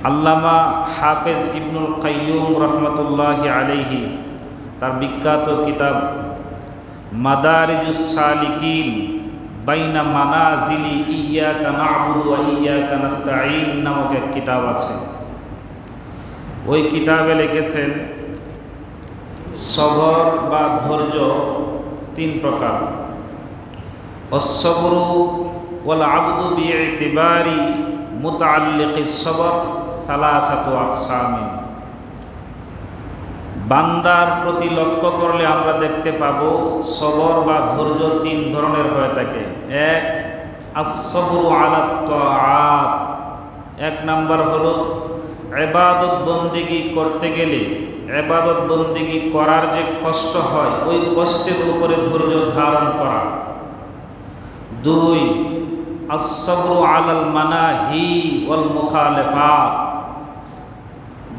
আল্লামা হাফেজ ইবনুল কাইয়ুম রহমতুল্লাহি আলাইহি তার বিখ্যাত কিতাব মাদারিজুস সালিকিন বাইনা মানাজিলি ইয়্যাকা না'বুদু ওয়া ইয়্যাকা নাস্তাঈন নামক এক কিতাব আছে। ওই কিতাবে লিখেছেন সবর বা ধৈর্য তিন প্রকার। অসবরু ওয়াল আবদু বিইতিবারি মুতাআল্লিকিস সবর সালাসাতু আকসামিন। বান্দার প্রতি লক্ষ্য করলে আমরা দেখতে পাব সবর বা ধৈর্য তিন ধরনের হয়ে থাকে। এক, আস-সবরু আলাত তাআত। এক নাম্বার হলো ইবাদত বন্দেগী করতে গেলে ইবাদত বন্দেগী করার যে কষ্ট হয় ওই কষ্টের উপরে ধৈর্য ধারণ করা। দুই, আস-সবরু আলাল মানাহি ওয়াল মুখালিফাত।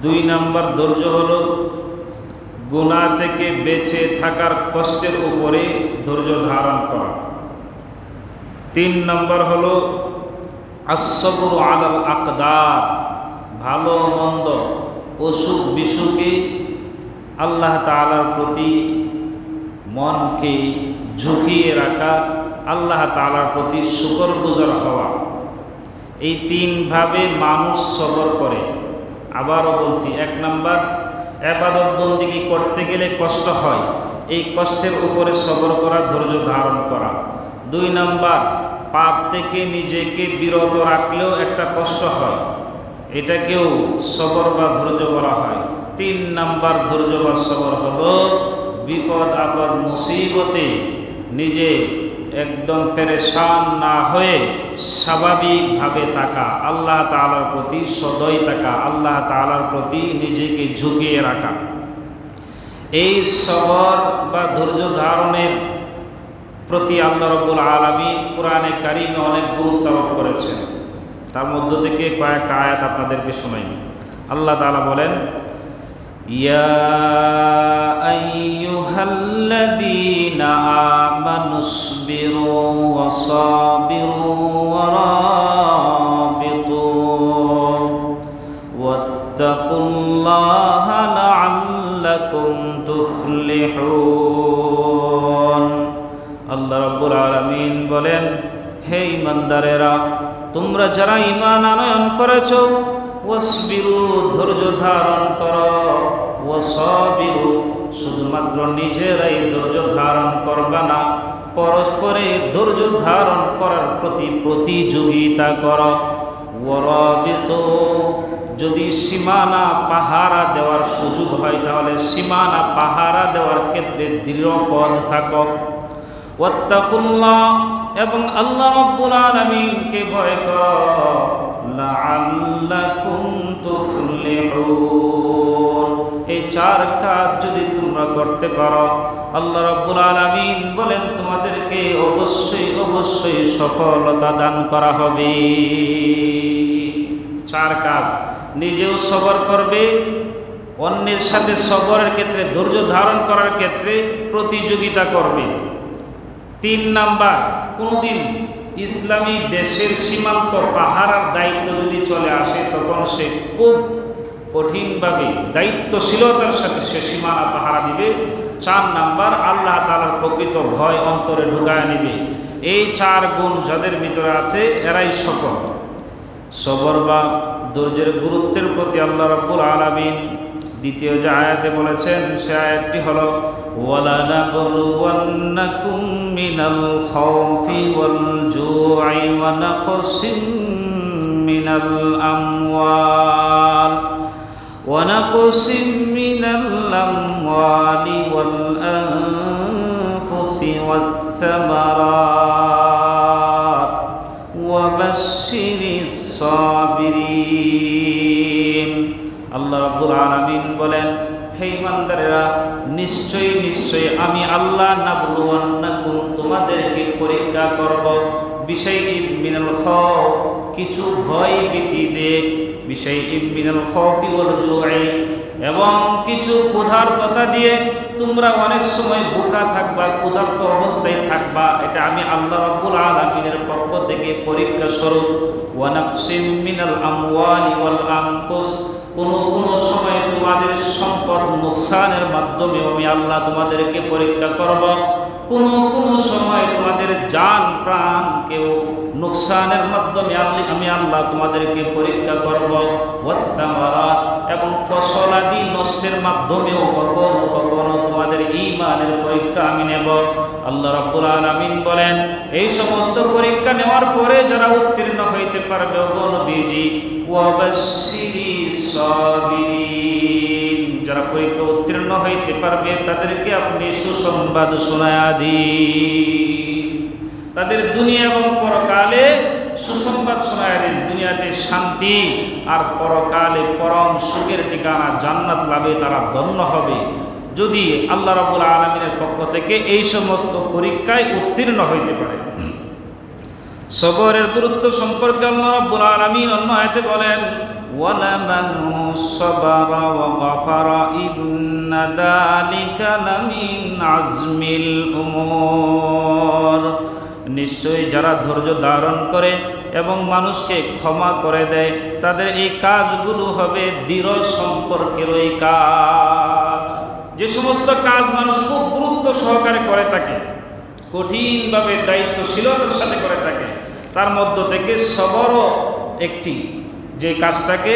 দুই নাম্বার ধৈর্য হলো গুনাহ থেকে বেঁচে থাকার কষ্টের উপরে ধৈর্য ধারণ করা। তিন নম্বর হলো আস-সবরু আলাল আকদার। ভালো মন্দ অসুখ বিসুখে আল্লাহ তাআলার প্রতি মনকে ঝুঁকিয়ে রাখা, আল্লাহ তাআলার প্রতি শুকরগুজার হওয়া। এই তিনভাবে মানুষ সবর করে। আবারও বলছি, এক নাম্বার ইবাদত বন্দেগী করতে গেলে কষ্ট হয়, এই কষ্টের উপরে সবর করা, ধৈর্য ধারণ করা। দুই নাম্বার পাপ থেকে নিজেকে বিরত রাখলেও একটা কষ্ট হয়, এটাকেও সবর বা ধৈর্য বলা হয়। তিন নাম্বার ধৈর্য বা সবর হলো বিপদ আপদ মুসিবতে নিজে একদম পেরেশান না হয়ে স্বাভাবিকভাবে থাকা, আল্লাহ তাআলার প্রতি সদয় থাকা, আল্লাহ তাআলার প্রতি নিজেকে ঝুঁকিয়ে রাখা। এই সবর বা ধৈর্য ধারণের প্রতি আল্লাহ রাব্বুল আলামিন কোরআনে কারিমে অনেক গুরুত্ব আরোপ করেছেন। তার মধ্য থেকে কয়েকটা আয়াত আপনাদেরকে শোনাই। আল্লাহ তাআলা বলেন, ইয়া আইয়ুহাল্লাযীনা আমানুসবিরু ওয়া সাবিরু ওয়া রাবিতু ওয়াত্তাকুল্লাহা লাআল্লাকুম তুফলিহুন। আল্লাহ রাব্বুল আলামিন বলেন, হে ঈমানদারেরা, তোমরা যারা ঈমান আনয়ন করেছো, ওয়াসবিরু ধৈর্য ধারণ করো, ওয়াসাবিরু শুধুমাত্র নিজেরাই ধৈর্য ধারণ করবা না, পরস্পরে ধৈর্য ধারণ করার প্রতি প্রতিযোগিতা করো। ওয়ারাবিতু যদি সীমানা পাহারা দেওয়ার সুযোগ হয় তাহলে সীমানা পাহারা দেওয়ার ক্ষেত্রে দৃঢ়পদ থাকো। ওয়াত্তাকুল্লাহ এবং আল্লাহ রাব্বুল আলামিনকে ভয় করো, লাআল্লাকুম তুফলিহুন। এই চার কাজ যদি তোমরা করতে পারো, আল্লাহ রাব্বুল আলামিন বলেন তোমাদেরকে অবশ্যই অবশ্যই সফলতা দান করা হবে। চার কাজ, নিজেও সবর করবে, অন্যের সাথে সবরের ক্ষেত্রে ধৈর্য ধারণ করার ক্ষেত্রে প্রতিযোগিতা করবে। তিন নাম্বার, কোনোদিন ইসলামী দেশের সীমান্ত পাহারার দায়িত্ব যদি চলে আসে তখন সে খুব কঠিনভাবে দায়িত্বশীলতার সাথে সে সীমানা পাহারা দিবে। চার নাম্বার, আল্লাহ তাআলার প্রকৃত ভয় অন্তরে ঢুকায় নিবে। এই চার গুণ যাদের ভিতরে আছে এরাই সফল। সবর বা ধৈর্যের গুরুত্বের প্রতি আল্লাহ রাব্বুল আলামিন দ্বিতীয় যে আয়াতে বলেছেন সে আয়াতটি হলো, ওয়ালানাবলুওয়ান্নাকুম মিনাল খাউফি ওয়াল জু'i ওয়া নাকসিম মিনাল আমওয়াল ওয়াল আনফুসি ওয়াস সামারাত ওয়া বাশশিরিস সাবিরিন। আল্লাহ রাব্বুল আলামিন বলেন, হে ঈমানদারেরা, নিশ্চয়ই নিশ্চয়ই আমি আল্লাহ নাবলুওয়ান্নাকুম তোমাদেরকে পরীক্ষা করব, বিশাইইম মিনাল খাউফ, কিছু ভয় ভীতি দিয়ে, বিশাইইম মিনাল খাউফি ওয়াল জুই, এবং কিছু ক্ষুধার্ততা দিয়ে তোমরা অনেক সময় ভুখা থাকবা, ক্ষুধার্ত অবস্থায় থাকবা। এটা আমি আল্লাহ রাব্বুল আলামিনের পক্ষ থেকে পরীক্ষা স্বরূপ। ওয়া নাকসিম মিনাল আমওয়ালি ওয়াল আনফুস, কোন সময় তোমাদের সম্পদ নোকসানের মাধ্যমে আমি আল্লাহ তোমাদেরকে পরীক্ষা করব। কোন সময় তোমাদের জান প্রাণকেও নোকসানের মাধ্যমে আমি আল্লাহ তোমাদেরকে পরীক্ষা করব। ওয়াসসামারাত, এবং ফসলাদি নষ্টের মাধ্যমেও কখনো তোমাদের ঈমানের পরীক্ষা আমি নেব। আল্লাহ রাব্বুল আলামিন বলেন, এই সমস্ত পরীক্ষা নেওয়ার পরে যারা উত্তীর্ণ হইতে পারবে, ও নবীজি, ওয়াবাশশিরিস সাবিরিন, যারা পরীক্ষা উত্তীর্ণ হইতে পারবে তাদেরকে আপনি সুসংবাদ শোনায়া দিন। তাদের দুনিয়া এবং পরকালে সুসংবাদ শোনায়া দিন। দুনিয়াতে শান্তি আর পরকালে পরম সুখের ঠিকানা জান্নাত লাভে তারা ধন্য হবে, যদি আল্লাহ রাব্বুল আলামিনের পক্ষ থেকে এই সমস্ত পরীক্ষায় উত্তীর্ণ হইতে পারে। সবরের গুরুত্ব সম্পর্কে আল্লাহ রাব্বুল আলামিন অন্য আয়াতে বলেন, ওয়ালামান সাবারা ওয়া গাফারা ইন্না যালিকা লামিন আজমিল উমুর, নিশ্চয়ই যারা ধৈর্য ধারণ করে এবং মানুষকে ক্ষমা করে দেয়, তাদের এই কাজগুলো হবে দৃঢ় সম্পর্কের ওই কাজ। যে সমস্ত কাজ মানুষ খুব গুরুত্ব সহকারে করে থাকে, কঠিনভাবে দায়িত্বশীলতার সাথে করে থাকে, তার মধ্য থেকে সবরও একটি, যে কাজটাকে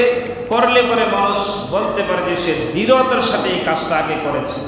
করলে পরে মানুষ বলতে পারে যে সে দৃঢ়তার সাথে এই কাজটা আগে করেছে।